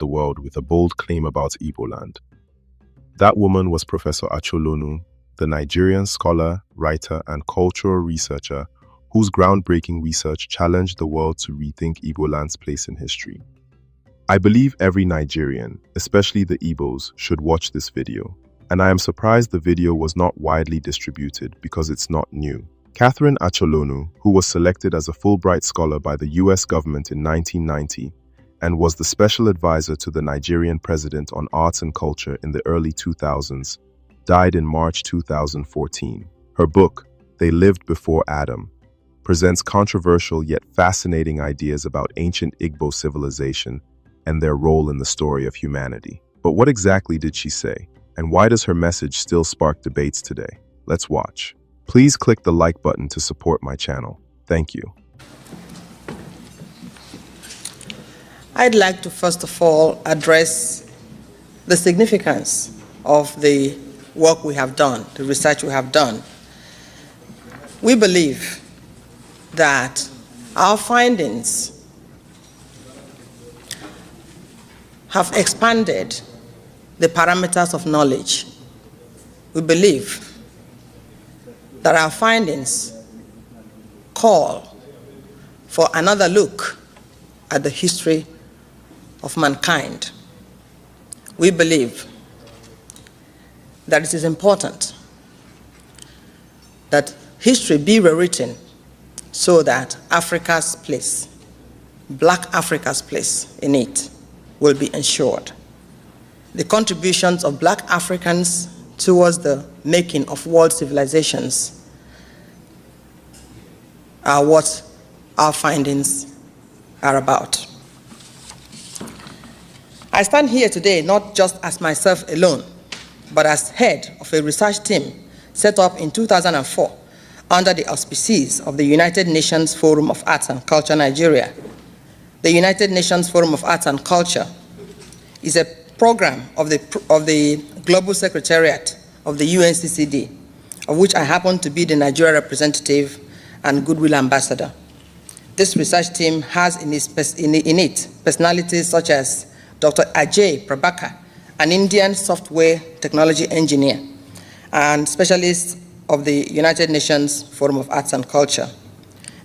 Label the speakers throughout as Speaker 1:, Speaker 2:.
Speaker 1: the world with a bold claim about Igbo land. That woman was Professor Acholonu, the Nigerian scholar, writer, and cultural researcher whose groundbreaking research challenged the world to rethink Igbo land's place in history. I believe every Nigerian, especially the Igbos, should watch this video, and I am surprised the video was not widely distributed because it's not new. Catherine Acholonu, who was selected as a Fulbright scholar by the US government in 1990 and was the special advisor to the Nigerian president on arts and culture in the early 2000s, died in March 2014. Her book, They Lived Before Adam, presents controversial yet fascinating ideas about ancient Igbo civilization and their role in the story of humanity. But what exactly did she say? And why does her message still spark debates today? Let's watch. Please click the like button to support my channel. Thank you.
Speaker 2: I'd like to first of all address the significance of the work we have done, the research we have done. We believe that our findings have expanded the parameters of knowledge. We believe that our findings call for another look at the history of mankind. We believe that it is important that history be rewritten so that Africa's place, Black Africa's place in it, will be ensured. The contributions of Black Africans towards the making of world civilizations are what our findings are about. I stand here today not just as myself alone, but as head of a research team set up in 2004 under the auspices of the United Nations Forum of Arts and Culture, Nigeria. The United Nations Forum of Arts and Culture is a program of the Global Secretariat of the UNCCD, of which I happen to be the Nigeria representative and Goodwill Ambassador. This research team has in it personalities such as Dr. Ajay Prabhakar, an Indian software technology engineer and specialist of the United Nations Forum of Arts and Culture.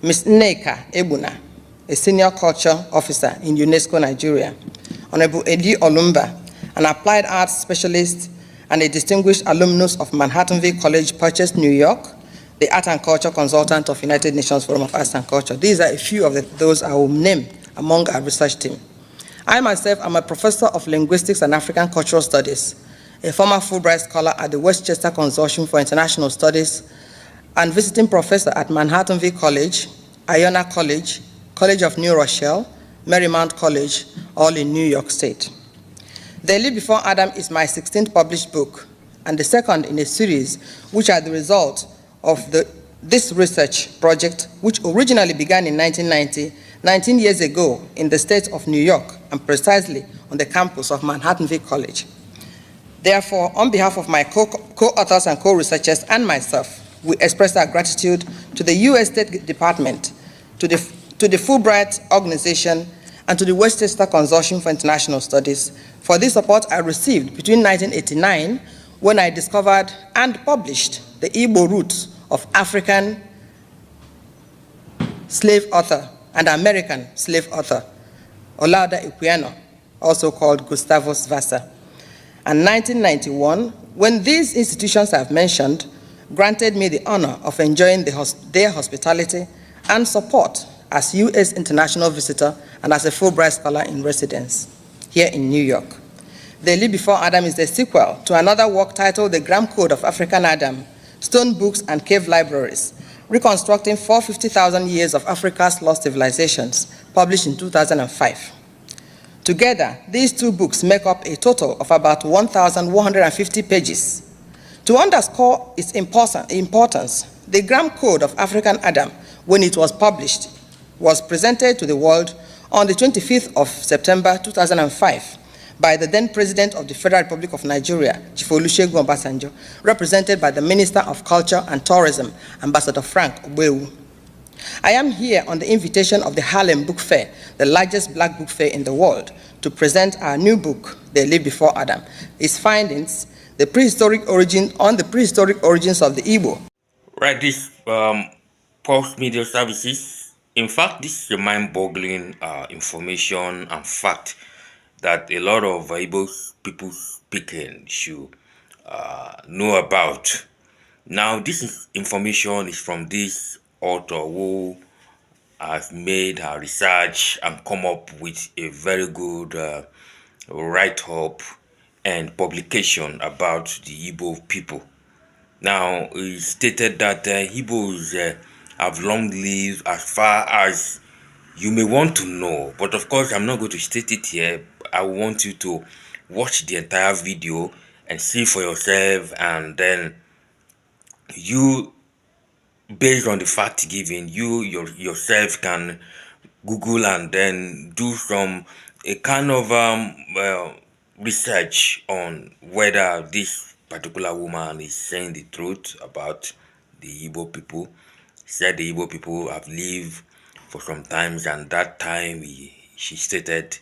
Speaker 2: Ms. Nneka Ebuna, a senior culture officer in UNESCO Nigeria. Honorable Edi Olumba, an applied arts specialist and a distinguished alumnus of Manhattanville College, Purchase, New York, the art and culture consultant of United Nations Forum of Arts and Culture. These are a few of those I will name among our research team. I myself am a professor of linguistics and African cultural studies, a former Fulbright scholar at the Westchester Consortium for International Studies, and visiting professor at Manhattanville College, Iona College, College of New Rochelle, Marymount College, all in New York State. They Lived Before Adam is my 16th published book, and the second in a series which are the result of this research project, which originally began in 1990, 19 years ago in the state of New York, and precisely on the campus of Manhattanville College. Therefore, on behalf of my co-authors and co-researchers and myself, we express our gratitude to the U.S. State Department, to the Fulbright Organization, and to the Westchester Consortium for International Studies for this support I received between 1989, when I discovered and published the Igbo roots of African slave author and American slave author, Olaudah Equiano, also called Gustavus Vassa. And 1991, when these institutions I've mentioned granted me the honor of enjoying their hospitality and support as U.S. international visitor and as a Fulbright scholar in residence here in New York. They Lived Before Adam is the sequel to another work titled The Gram Code of African Adam, Stone Books and Cave Libraries, reconstructing 450,000 years of Africa's lost civilizations, published in 2005. Together, these two books make up a total of about 1,150 pages. To underscore its importance, the Gram Code of African Adam, when it was published, was presented to the world on the 25th of September 2005 by the then President of the Federal Republic of Nigeria, Chief Olusegun Obasanjo, represented by the Minister of Culture and Tourism, Ambassador Frank Ogbewu. I am here on the invitation of the Harlem Book Fair, the largest black book fair in the world, to present our new book, They Lived Before Adam. Its findings, the prehistoric origins of the Igbo.
Speaker 3: Right, this Pulse Media Services. In fact, this is a mind-boggling information and fact that a lot of Igbo people speaking should know about. Now, information is from this author who has made her research and come up with a very good write-up and publication about the Igbo people. Now, he stated that Igbos have long lived as far as you may want to know. But of course, I'm not going to state it here. I want you to watch the entire video and see for yourself. And then you, based on the fact given, yourself can Google and then do some a kind of research on whether this particular woman is saying the truth about the Igbo people. He said the Igbo people have lived for some times, and that time she stated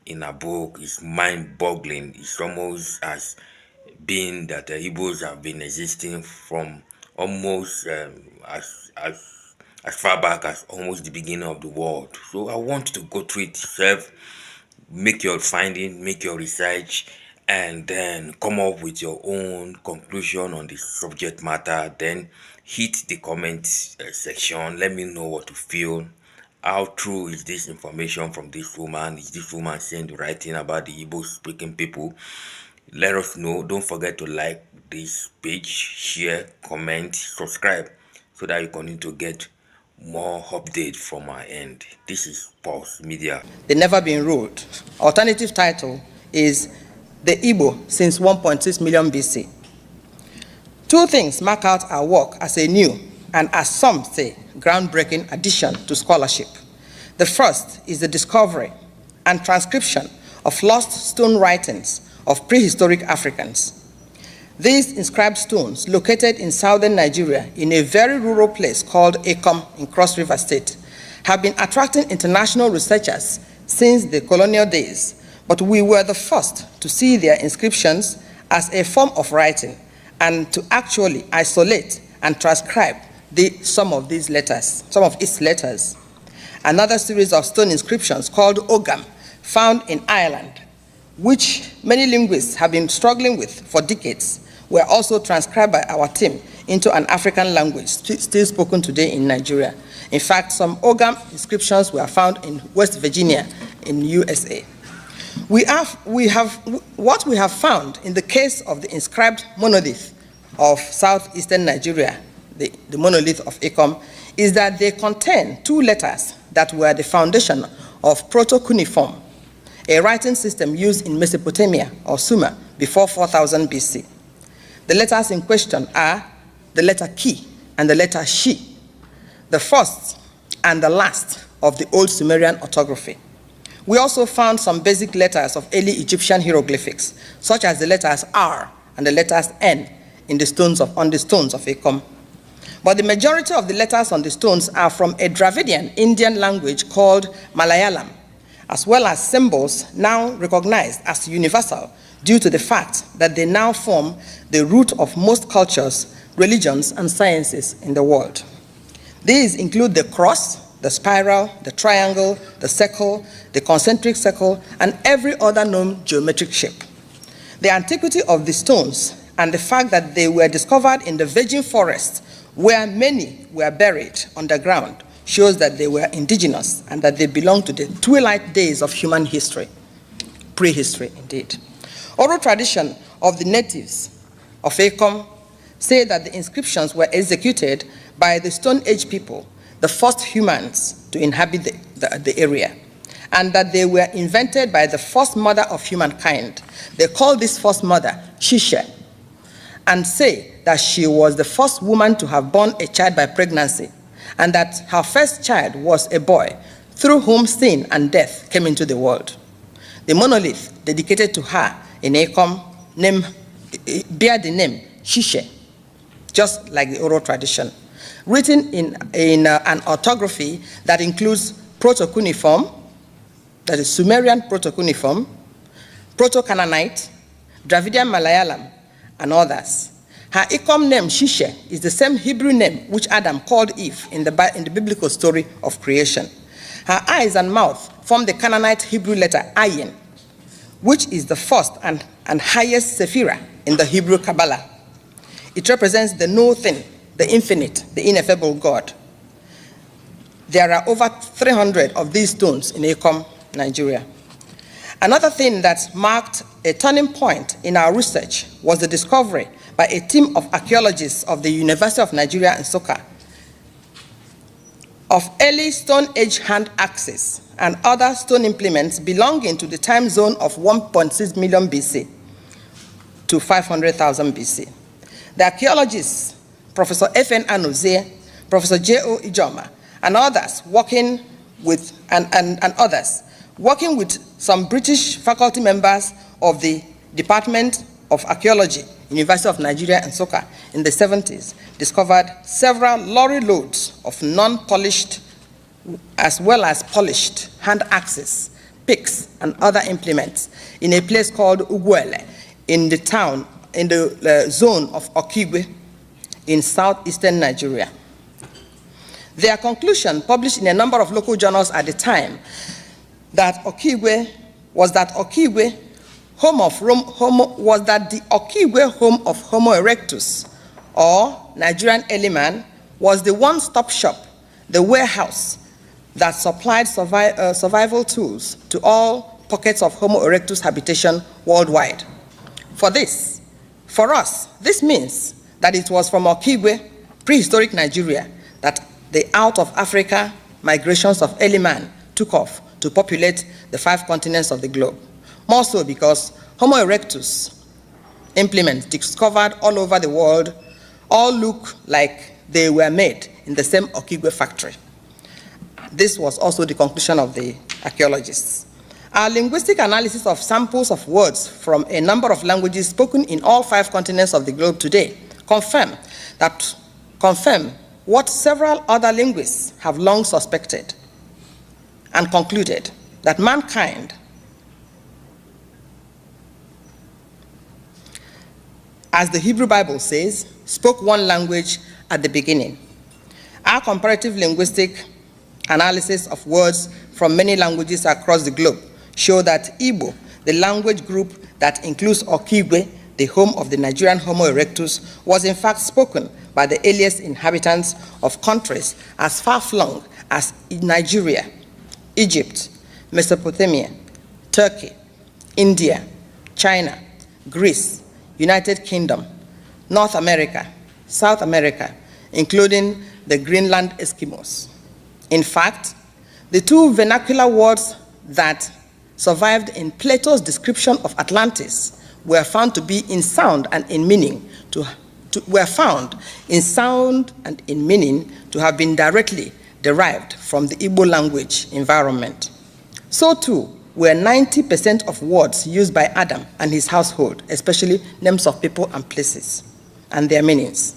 Speaker 3: in a book is mind-boggling. It's almost as being that the Igbos have been existing from almost as far back as almost the beginning of the world. So I want to go through it yourself, make your finding, make your research, and then come up with your own conclusion on the subject matter. Then hit the comment section. Let me know what you feel. How true is this information from this woman? Is this woman saying the right thing about the Igbo speaking people? Let us know. Don't forget to like this page, share, comment, subscribe, so that you continue to get more updates from our end. This is Pulse Media.
Speaker 2: They've never been ruled. Alternative title is The Igbo Since 1.6 Million BC. Two things mark out our work as a new and, as some say, groundbreaking addition to scholarship. The first is the discovery and transcription of lost stone writings of prehistoric Africans. These inscribed stones, located in southern Nigeria in a very rural place called Ikom in Cross River State, have been attracting international researchers since the colonial days, but we were the first to see their inscriptions as a form of writing and to actually isolate and transcribe some of its letters. Another series of stone inscriptions called Ogam, found in Ireland, which many linguists have been struggling with for decades, were also transcribed by our team into an African language still spoken today in Nigeria. In fact, some Ogam inscriptions were found in West Virginia in USA. What we have found in the case of the inscribed monolith of southeastern Nigeria, the monolith of Ikom, is that they contain two letters that were the foundation of proto-cuneiform, a writing system used in Mesopotamia or Sumer before 4000 BC. The letters in question are the letter Ki and the letter Shi, the first and the last of the old Sumerian orthography. We also found some basic letters of early Egyptian hieroglyphics, such as the letters R and the letters N on the stones of Ikom. But the majority of the letters on the stones are from a Dravidian Indian language called Malayalam, as well as symbols now recognized as universal due to the fact that they now form the root of most cultures, religions, and sciences in the world. These include the cross, the spiral, the triangle, the circle, the concentric circle, and every other known geometric shape. The antiquity of the stones and the fact that they were discovered in the virgin forest, where many were buried underground, shows that they were indigenous and that they belong to the twilight days of human history, prehistory indeed. Oral tradition of the natives of Ikom say that the inscriptions were executed by the Stone Age people, the first humans to inhabit the area, and that they were invented by the first mother of humankind. They call this first mother Shisha, and say that she was the first woman to have borne a child by pregnancy, and that her first child was a boy, through whom sin and death came into the world. The monolith dedicated to her in Ikom bear the name Shishe, just like the oral tradition, written in an orthography that includes proto-cuneiform, that is Sumerian Proto-Cuneiform, Proto-Canaanite, Dravidian Malayalam, and others. Her Ikom name, Shishe, is the same Hebrew name which Adam called Eve in the biblical story of creation. Her eyes and mouth form the Canaanite Hebrew letter Ayin, which is the first and highest sephira in the Hebrew Kabbalah. It represents the no thing, the infinite, the ineffable God. There are over 300 of these stones in Ikom, Nigeria. Another thing that marked a turning point in our research was the discovery by a team of archaeologists of the University of Nigeria in Nsukka of early Stone Age hand axes and other stone implements belonging to the time zone of 1.6 million BC to 500,000 BC. The archaeologists, Professor F.N. Anozie, Professor J.O. Ijoma, and others working with some British faculty members of the Department of Archaeology, University of Nigeria and Nsukka in the 70s, discovered several lorry loads of non-polished as well as polished hand axes, picks, and other implements in a place called Ugwele in the zone of Okigwe in southeastern Nigeria. Their conclusion, published in a number of local journals at the time, was that the Okigwe home of Homo erectus, or Nigerian early man, was the one-stop shop, the warehouse that supplied survival tools to all pockets of Homo erectus habitation worldwide. For us, this means that it was from Okigwe, prehistoric Nigeria, that the out of Africa migrations of early man took off to populate the 5 continents of the globe. More so because Homo erectus implements discovered all over the world all look like they were made in the same Okigwe factory. This was also the conclusion of the archaeologists. Our linguistic analysis of samples of words from a number of languages spoken in all 5 continents of the globe today confirm what several other linguists have long suspected and concluded, that mankind, as the Hebrew Bible says, spoke one language at the beginning. Our comparative linguistic analysis of words from many languages across the globe show that Igbo, the language group that includes Okigwe, the home of the Nigerian Homo erectus, was in fact spoken by the earliest inhabitants of countries as far-flung as Nigeria, Egypt, Mesopotamia, Turkey, India, China, Greece, United Kingdom, North America, South America, including the Greenland Eskimos. In fact, the 2 vernacular words that survived in Plato's description of Atlantis were found to be in sound and in meaning to have been directly derived from the Igbo language environment. So too were 90% of words used by Adam and his household, especially names of people and places and their meanings.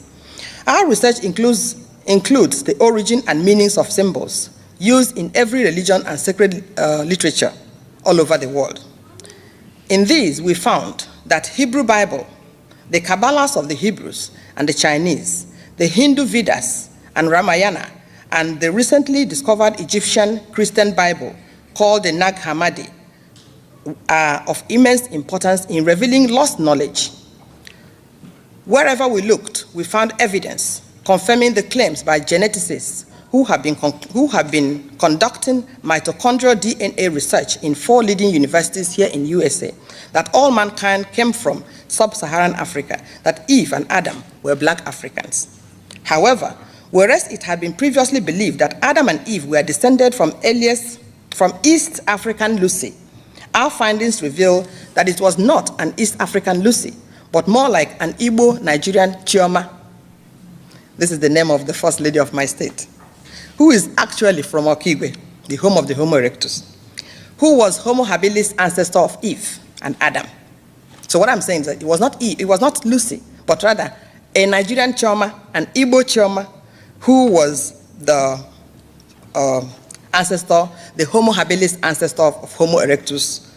Speaker 2: Our research includes the origin and meanings of symbols used in every religion and sacred literature all over the world. In these, we found that Hebrew Bible, the Kabbalahs of the Hebrews and the Chinese, the Hindu Vedas and Ramayana, and the recently discovered Egyptian Christian Bible called the Nag Hammadi are of immense importance in revealing lost knowledge. Wherever we looked, we found evidence confirming the claims by geneticists who have been conducting mitochondrial DNA research in 4 leading universities here in USA, that all mankind came from sub-Saharan Africa, that Eve and Adam were black Africans. However, whereas it had been previously believed that Adam and Eve were descended from East African Lucy, our findings reveal that it was not an East African Lucy, but more like an Igbo Nigerian Chioma. This is the name of the first lady of my state, who is actually from Okigwe, the home of the Homo erectus, who was Homo habilis, ancestor of Eve and Adam. So what I'm saying is that it was not Eve, it was not Lucy, but rather a Nigerian Chioma, an Igbo Chioma, who was the ancestor, the Homo habilis ancestor of Homo erectus,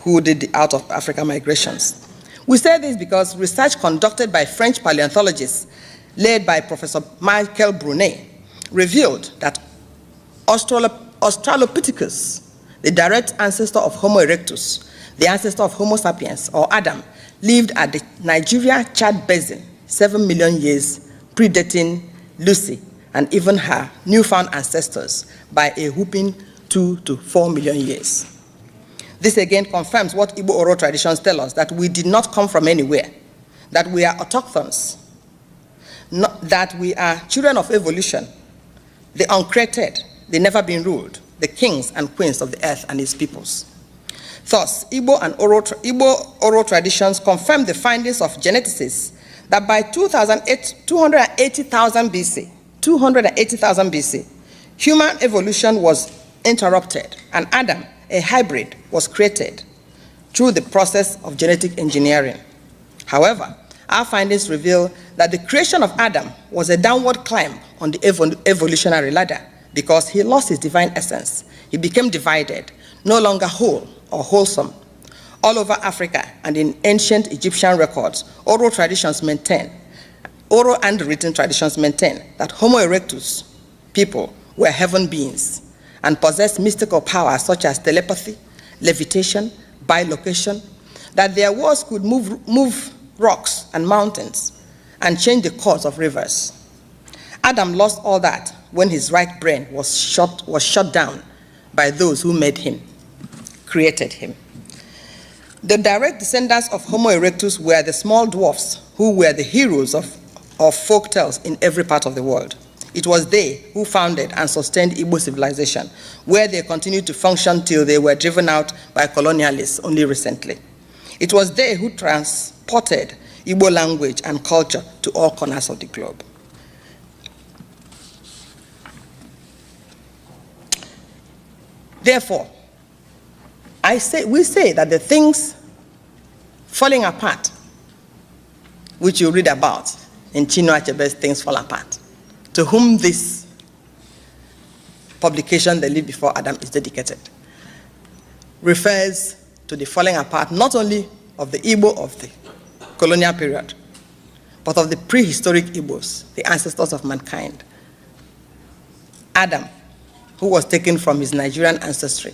Speaker 2: who did the out of Africa migrations. We say this because research conducted by French paleontologists, led by Professor Michael Brunet, revealed that Australopithecus, the direct ancestor of Homo erectus, the ancestor of Homo sapiens, or Adam, lived at the Nigeria-Chad basin 7 million years, predating Lucy and even her newfound ancestors by a whopping 2 to 4 million years. This again confirms what Igbo oral traditions tell us, that we did not come from anywhere, that we are autochthons, that we are children of evolution, the uncreated, the never been ruled, the kings and queens of the earth and its peoples. Thus, Igbo oral traditions confirm the findings of geneticists that by 280,000 BC, human evolution was interrupted, and Adam, a hybrid, was created through the process of genetic engineering. However, our findings reveal that the creation of Adam was a downward climb on the evolutionary ladder because he lost his divine essence. He became divided, no longer whole or wholesome. All over Africa and in ancient Egyptian records, oral and written traditions maintain that Homo erectus people were heaven beings and possessed mystical powers such as telepathy, levitation, bilocation, that their words could move rocks and mountains and change the course of rivers. Adam lost all that when his right brain was shut down by those who made him, created him. The direct descendants of Homo erectus were the small dwarfs who were the heroes of folk tales in every part of the world. It was they who founded and sustained Igbo civilization, where they continued to function till they were driven out by colonialists only recently. It was they who transported Igbo language and culture to all corners of the globe. Therefore, we say that the things falling apart, which you read about in Chinua Achebe's Things Fall Apart, to whom this publication, The Live Before Adam, is dedicated, refers to the falling apart not only of the Igbo of the colonial period, but of the prehistoric Igbos, the ancestors of mankind. Adam, who was taken from his Nigerian ancestry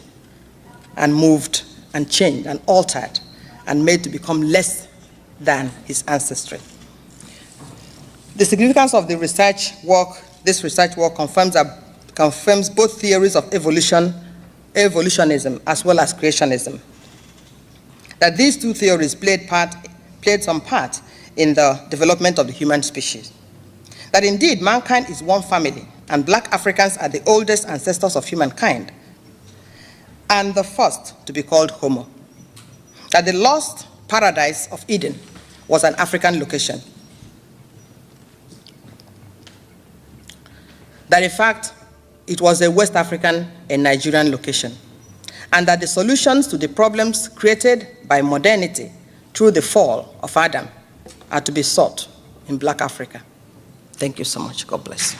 Speaker 2: and moved and changed and altered and made to become less than his ancestry. The significance of the research work, this research work confirms both theories of evolutionism as well as creationism. That these two theories played some part in the development of the human species. That indeed mankind is one family, and black Africans are the oldest ancestors of humankind, and the first to be called Homo. That the lost paradise of Eden was an African location. That in fact, it was a West African and Nigerian location. And that the solutions to the problems created by modernity through the fall of Adam are to be sought in Black Africa. Thank you so much. God bless you.